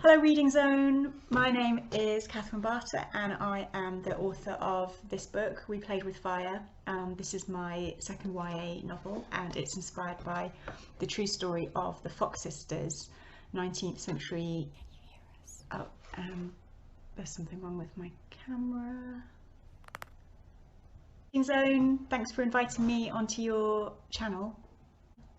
Hello Reading Zone, my name is Catherine Barter and I am the author of this book, We Played with Fire. This is my second YA novel and it's inspired by the true story of the Fox sisters, 19th century... Oh, there's something wrong with my camera. Reading Zone, thanks for inviting me onto your channel.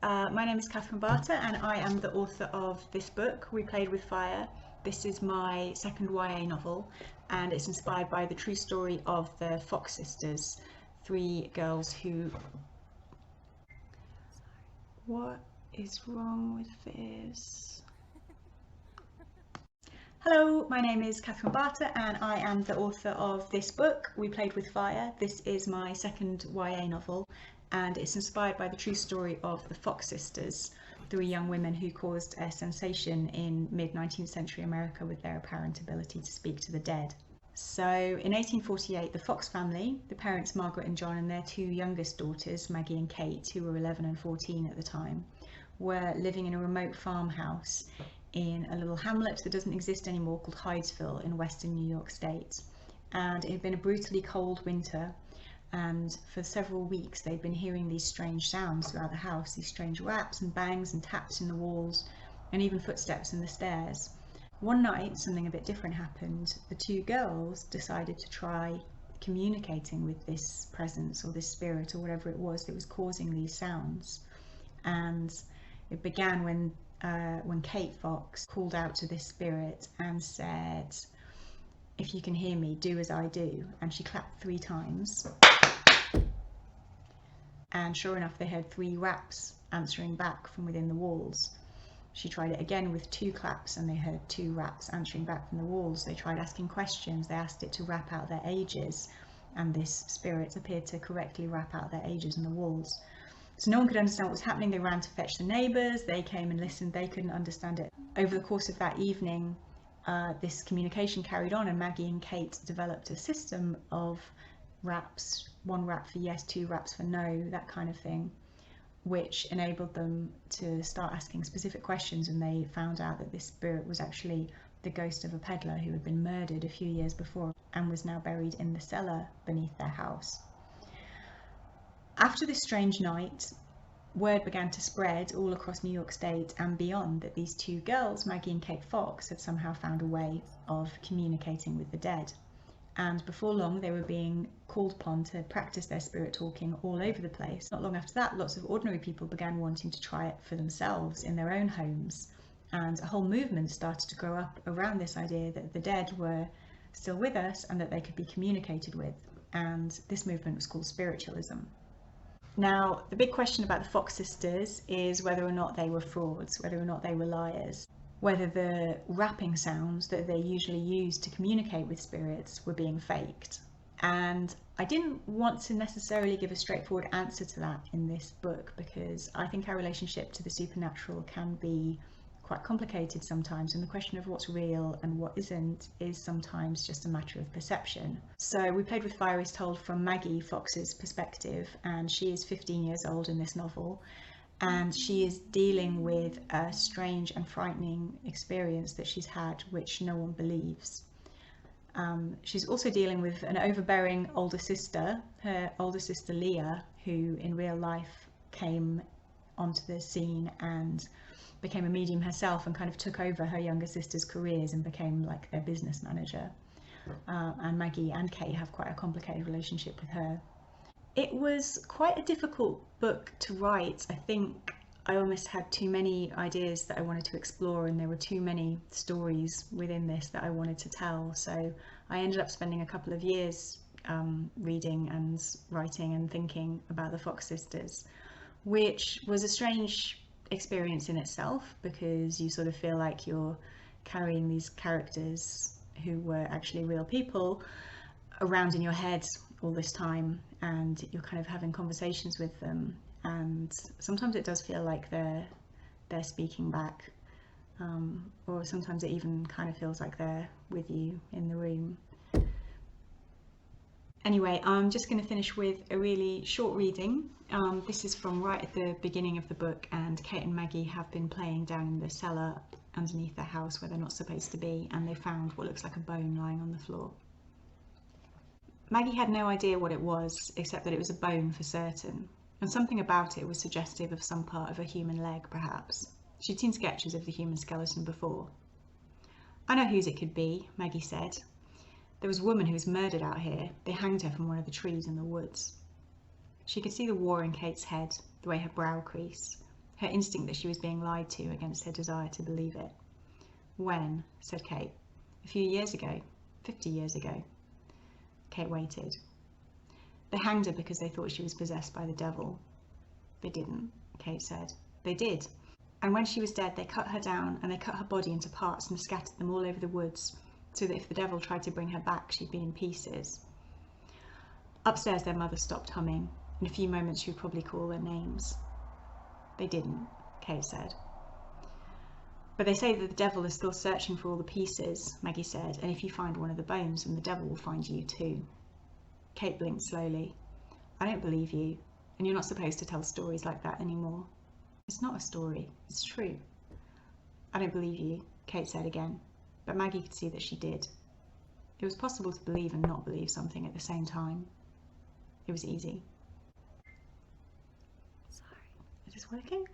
My name is Catherine Barter and I am the author of this book, We Played with Fire. This is my second YA novel and it's inspired by the true story of the Fox sisters, three girls who... What is wrong with this? Hello, my name is Catherine Barter and I am the author of this book, We Played with Fire. This is my second YA novel and it's inspired by the true story of the Fox sisters, three young women who caused a sensation in mid-19th century America with their apparent ability to speak to the dead. So in 1848, the Fox family, the parents Margaret and John and their two youngest daughters, Maggie and Kate, who were 11 and 14 at the time, were living in a remote farmhouse in a little hamlet that doesn't exist anymore called Hydesville in western New York State. And it had been a brutally cold winter, and for several weeks they'd been hearing these strange sounds throughout the house, these strange raps and bangs and taps in the walls and even footsteps in the stairs. One night something a bit different happened. The two girls decided to try communicating with this presence or this spirit or whatever it was that was causing these sounds. And it began when Kate Fox called out to this spirit and said, "If you can hear me, do as I do." And she clapped 3 times. And sure enough, they heard 3 raps answering back from within the walls. She tried it again with 2 claps and they heard 2 raps answering back from the walls. They tried asking questions. They asked it to rap out their ages, and this spirit appeared to correctly rap out their ages on the walls. So no one could understand what was happening. They ran to fetch the neighbours. They came and listened. They couldn't understand it. Over the course of that evening, this communication carried on, and Maggie and Kate developed a system of raps, 1 rap for yes, 2 raps for no, that kind of thing, which enabled them to start asking specific questions. And they found out that this spirit was actually the ghost of a peddler who had been murdered a few years before and was now buried in the cellar beneath their house. After this strange night, word began to spread all across New York State and beyond that these 2 girls, Maggie and Kate Fox, had somehow found a way of communicating with the dead. And before long they were being called upon to practice their spirit talking all over the place. Not long after that, lots of ordinary people began wanting to try it for themselves in their own homes, and a whole movement started to grow up around this idea that the dead were still with us and that they could be communicated with, and this movement was called Spiritualism. Now, the big question about the Fox sisters is whether or not they were frauds, whether or not they were liars, whether the rapping sounds that they usually use to communicate with spirits were being faked. And I didn't want to necessarily give a straightforward answer to that in this book, because I think our relationship to the supernatural can be quite complicated sometimes, and the question of what's real and what isn't is sometimes just a matter of perception. So We Played with Fire is told from Maggie Fox's perspective, and she is 15 years old in this novel, and she is dealing with a strange and frightening experience that she's had which no one believes. She's also dealing with an overbearing older sister, her older sister Leah, who in real life came onto the scene and became a medium herself and kind of took over her younger sister's careers and became like their business manager. And Maggie and Kate have quite a complicated relationship with her. It was quite a difficult book to write. I think I almost had too many ideas that I wanted to explore, and there were too many stories within this that I wanted to tell. So I ended up spending a couple of years reading and writing and thinking about the Fox sisters, which was a strange experience in itself, because you sort of feel like you're carrying these characters who were actually real people around in your head all this time, and you're kind of having conversations with them, and sometimes it does feel like they're speaking back, or sometimes it even kind of feels like they're with you in the room. Anyway, I'm just going to finish with a really short reading. This is from right at the beginning of the book, and Kate and Maggie have been playing down in the cellar underneath their house where they're not supposed to be, and they found what looks like a bone lying on the floor. Maggie had no idea what it was, except that it was a bone for certain, and something about it was suggestive of some part of a human leg, perhaps. She'd seen sketches of the human skeleton before. "I know whose it could be," Maggie said. "There was a woman who was murdered out here. They hanged her from one of the trees in the woods." She could see the war in Kate's head, the way her brow creased, her instinct that she was being lied to against her desire to believe it. "When?" said Kate. "A few years ago. 50 years ago." Kate waited. "They hanged her because they thought she was possessed by the devil." "They didn't," Kate said. "They did. And when she was dead, they cut her down and they cut her body into parts and scattered them all over the woods, so that if the devil tried to bring her back, she'd be in pieces." Upstairs, their mother stopped humming. In a few moments, she would probably call their names. "They didn't," Kate said. "But they say that the devil is still searching for all the pieces," Maggie said, "and if you find one of the bones, then the devil will find you too." Kate blinked slowly. "I don't believe you, and you're not supposed to tell stories like that anymore." "It's not a story, it's true." "I don't believe you," Kate said again, but Maggie could see that she did. It was possible to believe and not believe something at the same time. It was easy. Sorry, is this working?